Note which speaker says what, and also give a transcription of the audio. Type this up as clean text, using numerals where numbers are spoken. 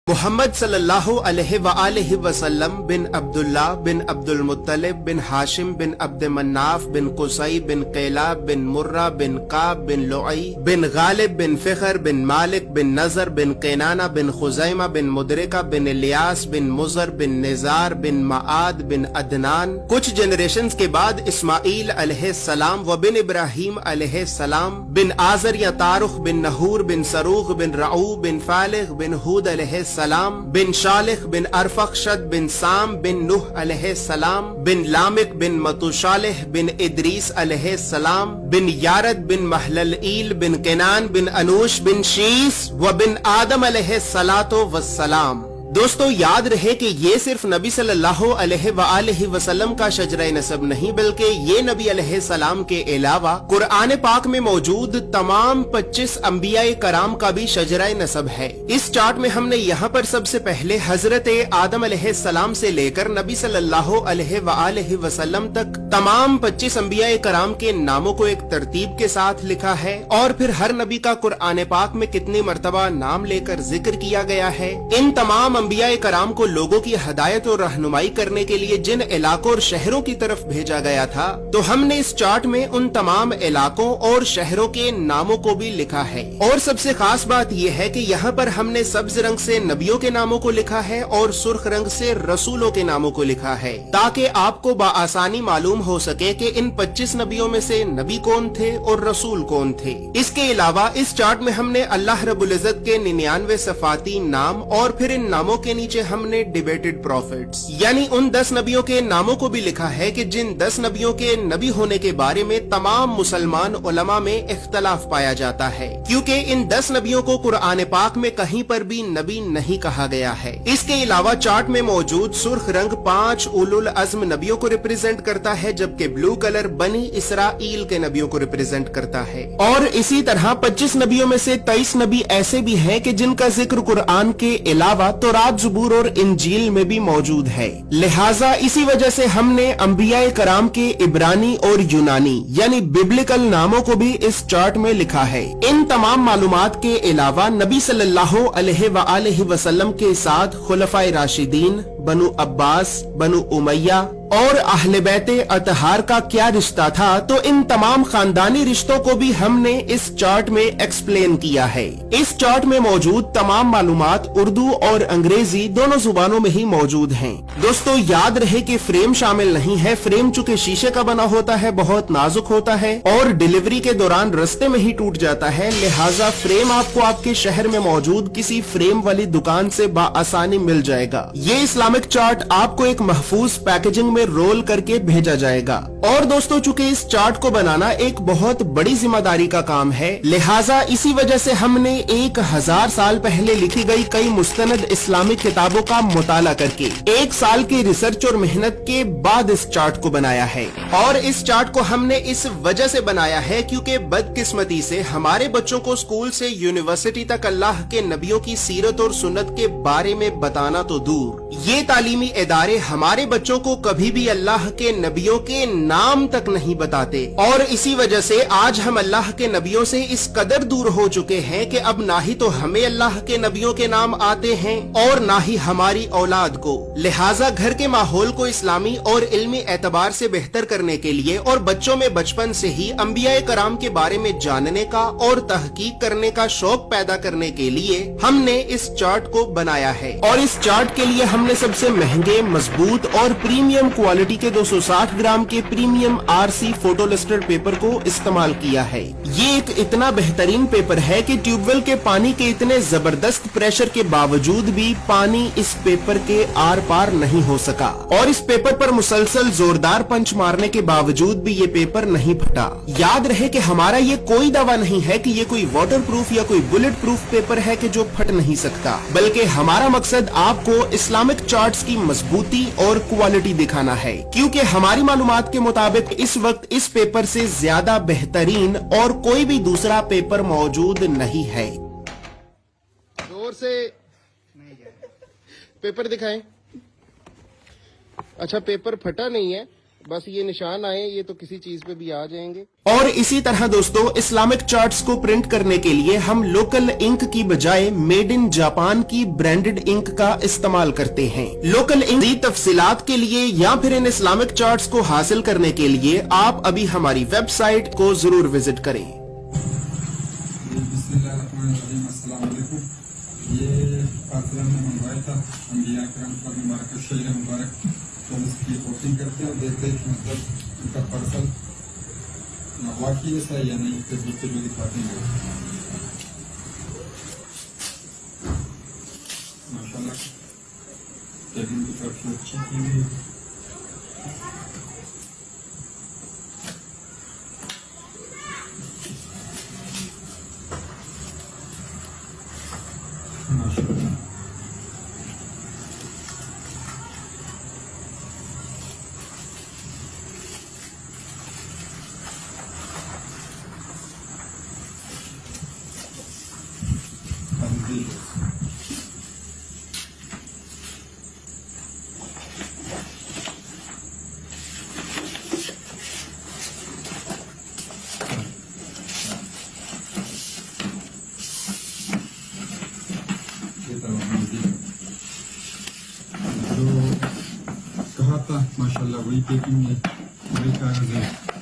Speaker 1: मोहम्मद सल्लल्लाहु अलैहि वसल्लम बिन अब्दुल्ला बिन अब्दुल मुत्तलिब बिन हाशिम बिन अब्द मन्नाफ बिन कुसई बिन कैलाब बिन मुर्रा बिन काब बिन लुई बिन गालिब बिन फिखर बिन मालिक बिन नजर बिन कैनाना बिन खुजैमा बिन मुदरिका बिन इलियास बिन मुजर बिन निजार बिन माआद बिन अदनान। कुछ जनरेशंस के बाद इस्माइल अलैहिस्सलाम व बिन इब्राहिम अलैहिस्सलाम बिन आजर या तारुख बिन नहूर बिन सरूख बिन रऊ बिन फालिग बिन हूद अलैहिस्सलाम बिन शालिख बिन अरफखशद बिन साम बिन नूह अलैहिस्सलाम बिन लामिक बिन मतुशालिह बिन इद्रीस अलैहिस्सलाम बिन यारद बिन महललईल बिन केनान बिन अनूश बिन शीस व बिन आदम अलैहिस्सलातो वस्सलाम। दोस्तों याद रहे कि ये सिर्फ नबी सल्लल्लाहु अलैहि वसल्लम का शजरा नसब नहीं बल्कि ये नबी अलैहिस्सलाम के अलावा कुरान पाक में मौजूद तमाम 25 अंबिया कराम का भी शजरा नसब है। इस चार्ट में हमने यहाँ पर सबसे पहले हजरत आदम अलैहिस्सलाम से लेकर नबी सल्लल्लाहु अलैहि वसल्लम तक तमाम 25 अंबिया कराम के नामों को एक तरतीब के साथ लिखा है और फिर हर नबी का कुरान पाक में कितनी मर्तबा नाम लेकर जिक्र किया गया है। इन तमाम अंबिया कराम को लोगों की हदायत और रहनुमाई करने के लिए जिन इलाकों और शहरों की तरफ भेजा गया था, तो हमने इस चार्ट में उन तमाम इलाकों और शहरों के नामों को भी लिखा है। और सबसे खास बात यह है कि यहाँ पर हमने सब्ज रंग से नबियों के नामों को लिखा है और सुर्ख रंग से रसूलों के नामों को लिखा है, ताकि आपको बाआसानी मालूम हो सके कि इन 25 नबियों में से नबी कौन थे और रसूल कौन थे। इसके अलावा इस चार्ट में हमने अल्लाह रब्बुल इज्जत के 99 सफाती नाम और फिर इन नामों के नीचे हमने डिबेटेड प्रॉफिट्स यानी उन 10 नबियों के नामों को भी लिखा है कि जिन 10 नबियों के नबी होने के बारे में तमाम मुसलमान उलमा में इख्तलाफ पाया जाता है, क्योंकि इन 10 नबियों को कुरान पाक में कहीं पर भी नबी नहीं कहा गया है। इसके अलावा चार्ट में मौजूद सुर्ख रंग 5 उलुल अज़्म नबियों को रिप्रेजेंट करता है, जबकि ब्लू कलर बनी इसराइल के नबियों को रिप्रेजेंट करता है। और इसी तरह 25 नबियों में से 23 नबी ऐसे भी हैं कि जिनका जिक्र कुरान के अलावा तौरात, ज़बूर और इंजील में भी मौजूद है। लिहाजा इसी वजह से हमने अंबिया कराम के इब्रानी और यूनानी यानी बिब्लिकल नामों को भी इस चार्ट में लिखा है। इन तमाम मालूमात के अलावा नबी सल्लल्लाहु अलैहि वसल्लम के साथ खुलफाए राशिदीन, बनु अब्बास, बनु उमैया और अहले बैते अतहार का क्या रिश्ता था, तो इन तमाम खानदानी रिश्तों को भी हमने इस चार्ट में एक्सप्लेन किया है। इस चार्ट में मौजूद तमाम मालूमात उर्दू और अंग्रेजी दोनों जुबानों में ही मौजूद हैं। दोस्तों याद रहे कि फ्रेम शामिल नहीं है। फ्रेम चूंकि शीशे का बना होता है, बहुत नाजुक होता है और डिलीवरी के दौरान रास्ते में ही टूट जाता है, लिहाजा फ्रेम आपको आपके शहर में मौजूद किसी फ्रेम वाली दुकान से बाआसानी मिल जाएगा। ये इस्लामिक चार्ट आपको एक महफूज पैकेजिंग में रोल करके भेजा जाएगा। और दोस्तों चूंकि इस चार्ट को बनाना एक बहुत बड़ी जिम्मेदारी का काम है, लिहाजा इसी वजह से हमने 1000 साल पहले लिखी गई कई मुस्तनद इस्लामिक किताबों का मुताला करके 1 साल की रिसर्च और मेहनत के बाद इस चार्ट को बनाया है। और इस चार्ट को हमने इस वजह से बनाया है क्योंकि बदकिस्मती से हमारे बच्चों को स्कूल से यूनिवर्सिटी तक अल्लाह के नबियों की सीरत और सुन्नत के बारे में बताना तो दूर, ये तालीमी इदारे हमारे बच्चों को कभी भी अल्लाह के नबियों के नाम तक नहीं बताते। और इसी वजह से आज हम अल्लाह के नबियों से इस कदर दूर हो चुके हैं कि अब ना ही तो हमें अल्लाह के नबियों के नाम आते हैं और ना ही हमारी औलाद को। लिहाजा घर के माहौल को इस्लामी और इल्मी एतबार से बेहतर करने के लिए और बच्चों में बचपन से ही अंबिया कराम के बारे में जानने का और तहकीक करने का शौक पैदा करने के लिए हमने इस चार्ट को बनाया है। और इस चार्ट के लिए हमने सबसे महंगे, मजबूत और प्रीमियम क्वालिटी के 260 ग्राम के premium RC photo listed paper को इस्तेमाल किया है। ये एक इतना बेहतरीन पेपर है कि ट्यूबवेल के पानी के इतने जबरदस्त प्रेशर के बावजूद भी पानी इस पेपर के आर पार नहीं हो सका। और इस पेपर पर मुसलसल जोरदार पंच मारने के बावजूद भी ये पेपर नहीं फटा। याद रहे कि हमारा ये कोई दावा नहीं है कि ये कोई वाटर प्रूफ या कोई बुलेट प्रूफ पेपर है कि जो फट नहीं सकता, बल्कि हमारा मकसद आपको इस्लामिक चार्ट्स की मजबूती और क्वालिटी दिखाना है, क्योंकि हमारी मालूमात के मुताबिक इस वक्त इस पेपर से ज्यादा बेहतरीन और कोई भी दूसरा पेपर मौजूद नहीं है। जोर से पेपर दिखाएं। अच्छा पेपर फटा नहीं है, बस ये निशान आए, ये तो किसी चीज पे भी आ जाएंगे। और इसी तरह दोस्तों इस्लामिक चार्ट्स को प्रिंट करने के लिए हम लोकल इंक की बजाय मेड इन जापान की ब्रांडेड इंक का इस्तेमाल करते हैं। लोकल इंक की तफसीलात के लिए या फिर इन इस्लामिक चार्ट्स को हासिल करने के लिए आप अभी हमारी वेबसाइट को जरूर विजिट करें।
Speaker 2: ये फातिहा में मंगवाया था अंबिया करम पर मुबारक शेर मुबारक, तो उसकी कोटिंग करते हैं और देखते हैं कि मतलब उनका पर्सल वाकई ऐसा है या नहीं, तस्वीर पे जो दिखाते हैं माशाल्लाह टेबल की काफी अच्छी की हुई है। माशाल्लाह जो कहा था माशाल्लाह वही पैकिंग है, वही कागज है।